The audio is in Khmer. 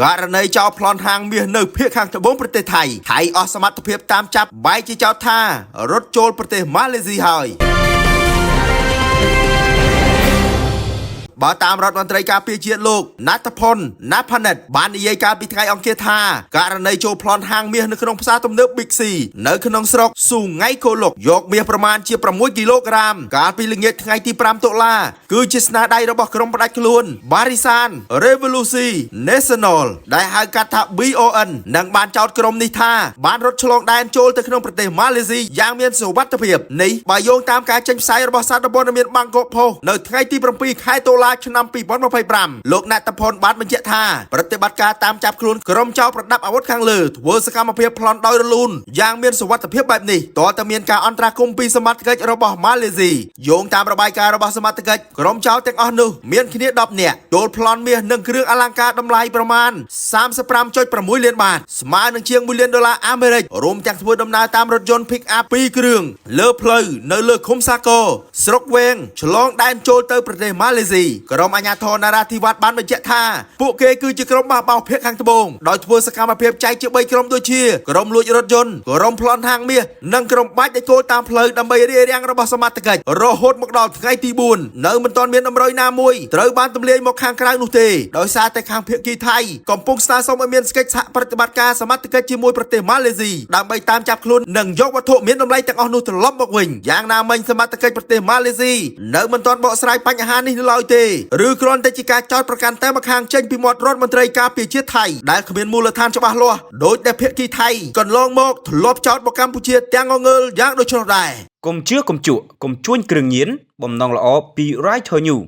ករណីចោលប្លន់ហាងមាសនៅភូមិខាងត្បូងប្រទេសថៃអស់សមត្ថភាពតាមចាប់បែកជាចោទថារត់ចូលប្រទេសម៉ាឡេស៊ីហើយបើតាមរដ្ឋមន្ត្រីការពារជាតិលោកណាតផុនណាផានិតបាននិយាយកាលពីថ្ងៃអង្គារថាករណីចូលប្លន់ហាងមាសនៅក្នុងផ្សារទំនើប Big C នៅក្នុងស្រុកស៊ូងៃកូឡុកយកមាសប្រមាណជា6គីឡូក្រាមកាលពីល្ងាចថ្ងៃទី5តុលាគឺជាស្នាដៃរបស់ក្រុមផ្ដាច់ខ្លួន Barisan Revolusi Nasional ដែលហៅកាត់ថា BON និងបានចោទក្រុមនេះថាបានរត់ឆ្លងដែនចូលទៅក្នុងប្រទេសម៉ាឡេស៊ីយ៉ាងមានសុវត្ថិភាពនេះបើយោងតាមការចេញផ្សាយរបស់សារព័ត៌មាន Bangkok Post នៅថ្ងៃទី7ខែតុលាឆ្នាំ2025លោកណតផុនបានបញ្ជាក់ថាប្រតិបត្តិការតាមចាប់ខ្លួនក្រុមចោរប្រដាប់អាវុធខាងលើធ្វើសកម្មភាពប្លន់ដោយរលូនយ៉ាងមានសុវត្ថិភាពបែបនេះតើតើមានការអន្តរាគមន៍ពីសមត្ថកិច្ចរបស់ម៉ាឡេស៊ីយោងតាមរបាយការណ៍របស់សមត្ថកិច្ចក្រុមចោរទាំងអស់នោះមានគ្នា10នាក់ចូលប្លន់មាសនិងគ្រឿងអលង្ការតម្លៃប្រមាណ 35.6 លានបាតស្មើនឹងជាង$1 លានអាមេរិករួមទាំងធ្វើដំណើរតាមរថយន្ត Pick up 2 គ្រឿងលើផ្លូវនៅលើឃុំសាកោស្រុកវែងឆ្លងដែនចូលទៅប្រទេសម៉ាឡេស៊ីក្រុមអាជ្ញាធរនរាធិវត្តបានបញ្ជាក់ថាពួកគេគឺជាក្រុមបះបោរភៀកខាងត្បូងដោយធ្វើសកម្មភាពចែកជា3ក្រុមដូចជាក្រុមលួចរថយន្តក្រុមប្លន់ហាងមាសនិងក្រុមបាច់ដែលគោលតាមផ្លូវដើម្បីរារាំងរបស់សមត្ថកិច្ចរហូតមកដល់ថ្ងៃទី4នៅមិនទាន់មានដំរុយណាមួយត្រូវបានទម្លាយមកខាងក្រៅនោះទេដោយសារតែខាងភៀកគីថៃកំពុងស្នើសុំឲ្យមានកិច្ចសហប្រតិបត្តិការសមត្ថកិច្ចជាមួយប្រទេសម៉ាឡេស៊ីដើម្បីតាមចាប់ខ្លួននិងយកវត្ថុមានតម្លៃទាំងអស់នោះត្រឡប់មកវិញយ៉ាងណាមិញសមត្ថកិច្ចប្រទេសម៉ាឡេស៊ីនៅមិនទាន់បកស្រាយបញ្ហានេះនៅឡើយទេឬគ្រាន់តែជាការចោទប្រកាន់តែម្ខាងចេញពីមាត់រដ្ឋមន្ត្រីការពារជាតិថៃដែលគ្មានមូលដ្ឋានច្បាស់លាស់ដោយតែភាគីថៃកន្លងមកធ្លាប់ចោទមកកម្ពុជាទាំងងងើលយ៉ាងដូចនោះដែរកុំជឿកុំជក់កុំជួញគ្រឿងញៀនបំណងល្អពី Right to You